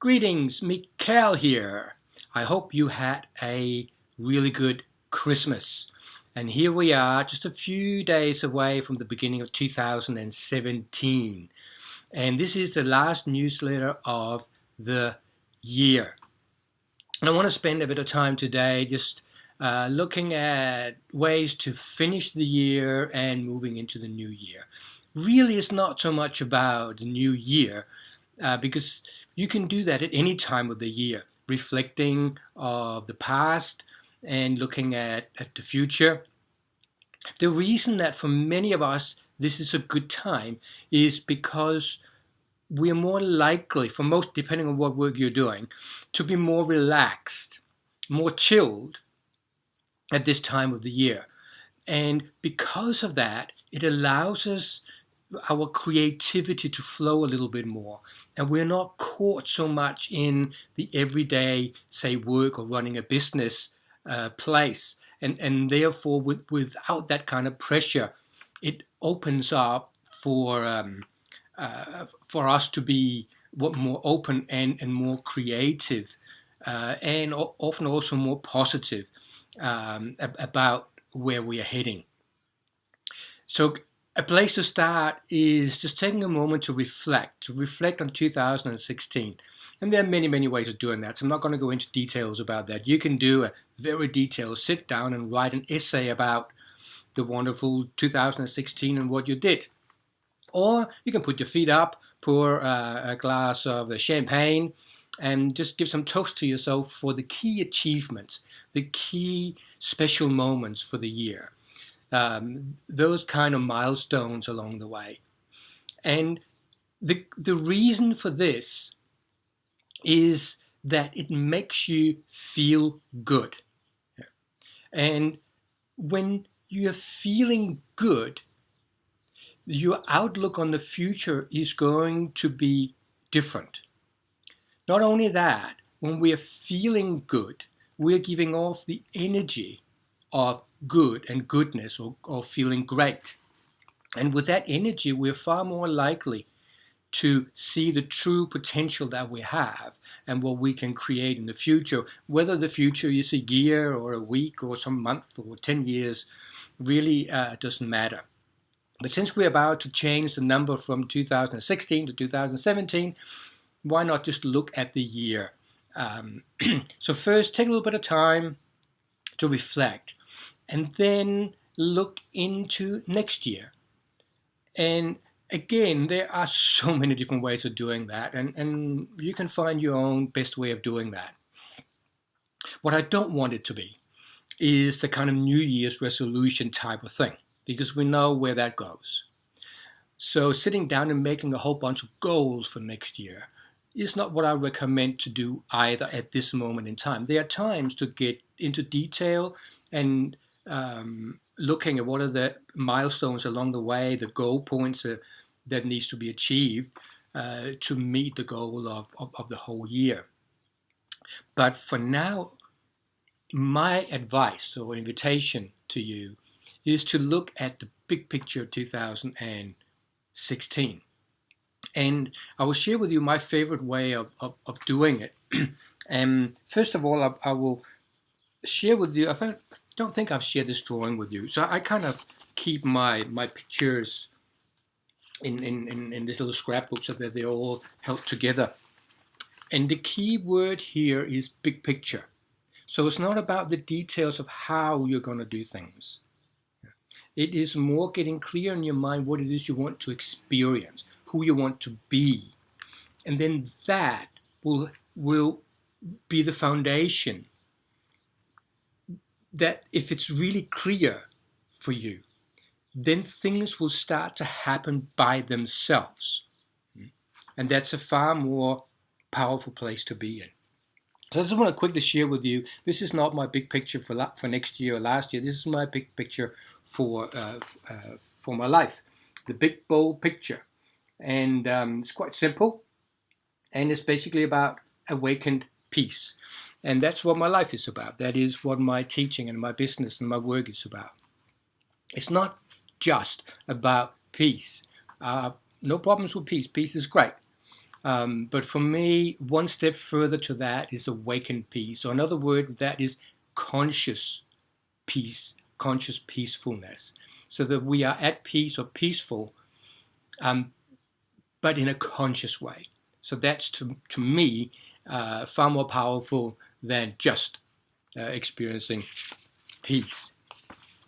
Greetings, Mikal here. I hope you had a really good Christmas. And here we are, just a few days away from the beginning of 2017. And this is the last newsletter of the year. And I want to spend a bit of time today just looking at ways to finish the year and moving into the new year. Really, it's not so much about the new year because you can do that at any time of the year, reflecting of the past and looking at the future. The reason that for many of us this is a good time is because we are more likely, for most, depending on what work you're doing, to be more relaxed, more chilled at this time of the year. And because of that, it allows us our creativity to flow a little bit more, and we're not caught so much in the everyday, say, work or running a business place, and therefore without that kind of pressure, it opens up for us to be more open and more creative, and often also more positive about where we are heading. So a place to start is just taking a moment to reflect on 2016. And there are many, many ways of doing that. So I'm not going to go into details about that. You can do a very detailed sit down and write an essay about the wonderful 2016 and what you did. Or you can put your feet up, pour a glass of champagne, and just give some toast to yourself for the key achievements, the key special moments for the year. Those kind of milestones along the way. And the reason for this is that it makes you feel good. And when you're feeling good, your outlook on the future is going to be different. Not only that, when we are feeling good, we're giving off the energy of good and goodness, or feeling great. And with that energy, we're far more likely to see the true potential that we have and what we can create in the future. Whether the future is a year or a week or some month or 10 years really doesn't matter. But since we're about to change the number from 2016 to 2017, why not just look at the year? So first, take a little bit of time to reflect, and then look into next year. And again, there are so many different ways of doing that, and you can find your own best way of doing that. What I don't want it to be is the kind of New Year's resolution type of thing, because we know where that goes. So sitting down and making a whole bunch of goals for next year is not what I recommend to do either at this moment in time. There are times to get into detail and looking at what are the milestones along the way, the goal points that needs to be achieved to meet the goal of the whole year. But for now, my advice or invitation to you is to look at the big picture of 2016. And I will share with you my favorite way of doing it. And first of all, I will share with you, I don't think I've shared this drawing with you. So I kind of keep my pictures in this little scrapbook so that they're all held together. And the key word here is big picture. So it's not about the details of how you're going to do things. It is more getting clear in your mind what it is you want to experience, who you want to be. And then that will be the foundation that if it's really clear for you, then things will start to happen by themselves. And that's a far more powerful place to be in. So I just want to quickly share with you, this is not my big picture for next year or last year. This is my big picture for my life, the big, bold picture. And it's quite simple. And it's basically about awakened peace. And that's what my life is about. That is what my teaching and my business and my work is about. It's not just about peace. No problems with peace. Peace is great. But for me, one step further to that is awakened peace. So another word that is conscious peace, conscious peacefulness, so that we are at peace or peaceful, but in a conscious way. So that's to me far more powerful than just experiencing peace.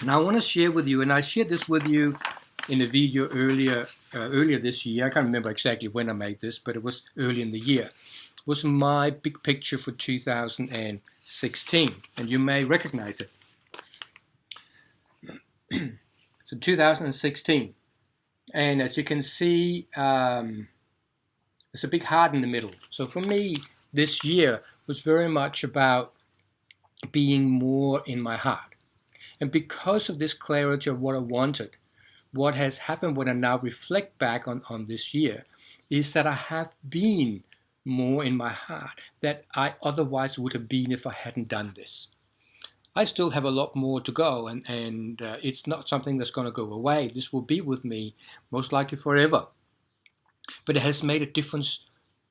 Now I want to share with you, and I shared this with you in a video earlier this year. I can't remember exactly when I made this, but it was early in the year. It was my big picture for 2016, and you may recognize it. So 2016, and as you can see, there's a big heart in the middle. So for me, this year was very much about being more in my heart. And because of this clarity of what I wanted, what has happened when I now reflect back on this year is that I have been more in my heart than I otherwise would have been if I hadn't done this. I still have a lot more to go, and it's not something that's going to go away. This will be with me most likely forever. But it has made a difference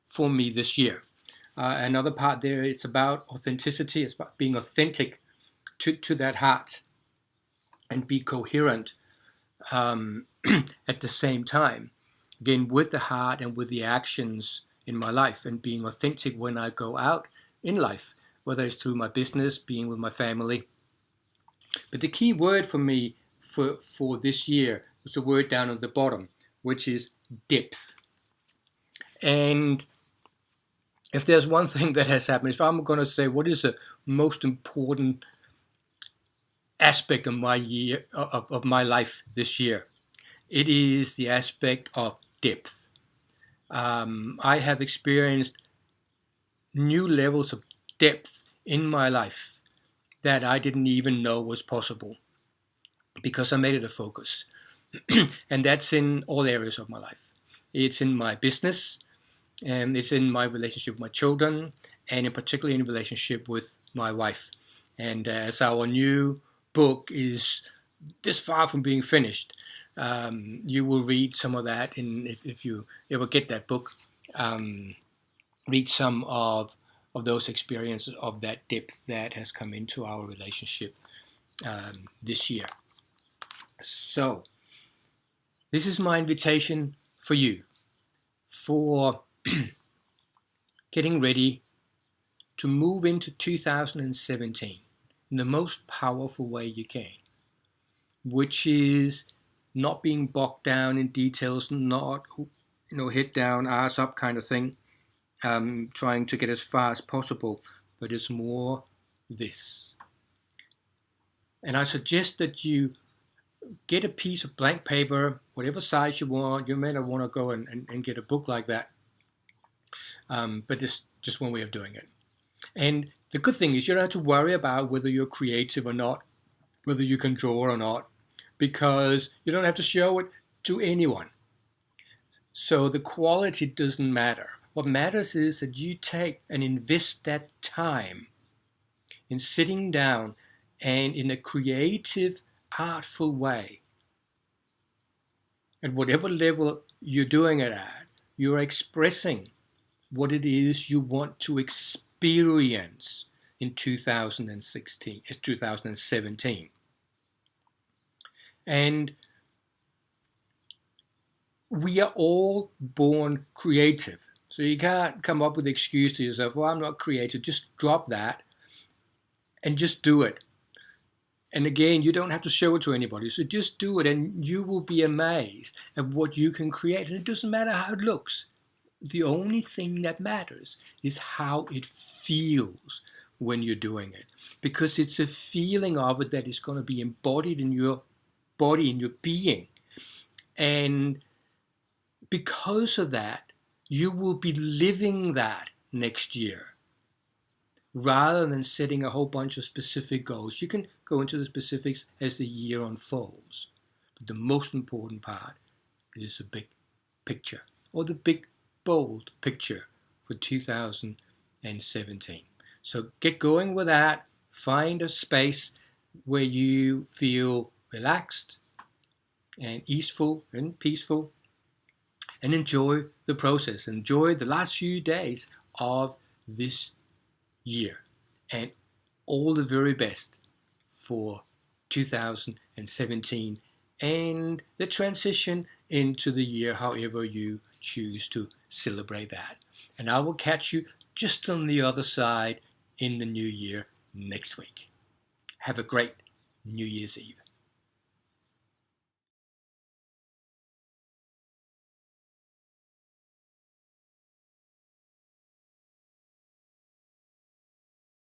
for me this year. Another part there, it's about authenticity. It's about being authentic to that heart and be coherent at the same time. Again, with the heart and with the actions in my life, and being authentic when I go out in life, whether it's through my business, being with my family. But the key word for me for this year was the word down at the bottom, which is depth. And if there's one thing that has happened, if I'm going to say what is the most important aspect of my year, of my life this year, it is the aspect of depth. I have experienced new levels of depth in my life that I didn't even know was possible because I made it a focus. And that's in all areas of my life. It's in my business, and it's in my relationship with my children, and in particular in relationship with my wife. And as our new book is this far from being finished, you will read some of that, and if you ever get that book, read some of those experiences of that depth that has come into our relationship this year. So this is my invitation for you for getting ready to move into 2017 in the most powerful way you can, which is not being bogged down in details, not head down, ass up kind of thing, trying to get as far as possible, but it's more this. And I suggest that you get a piece of blank paper, whatever size you want. You may not want to go and get a book like that, but it's just one way of doing it. And the good thing is you don't have to worry about whether you're creative or not, whether you can draw or not, because you don't have to show it to anyone. So the quality doesn't matter. What matters is that you take and invest that time in sitting down and in a creative, artful way, at whatever level you're doing it at, you're expressing what it is you want to experience in 2017. And we are all born creative. So you can't come up with an excuse to yourself, well, I'm not creative. Just drop that and just do it. And again, you don't have to show it to anybody. So just do it, and you will be amazed at what you can create. And it doesn't matter how it looks. The only thing that matters is how it feels when you're doing it. Because it's a feeling of it that is going to be embodied in your body, in your being. And because of that, you will be living that next year, rather than setting a whole bunch of specific goals. You can go into the specifics as the year unfolds. But the most important part is the big picture, or the big, bold picture for 2017. So get going with that. Find a space where you feel relaxed and easeful and peaceful. and enjoy the process. Enjoy the last few days of this year, and all the very best for 2017 and the transition into the year, however you choose to celebrate that. And I will catch you just on the other side in the new year next week. Have a great New Year's Eve.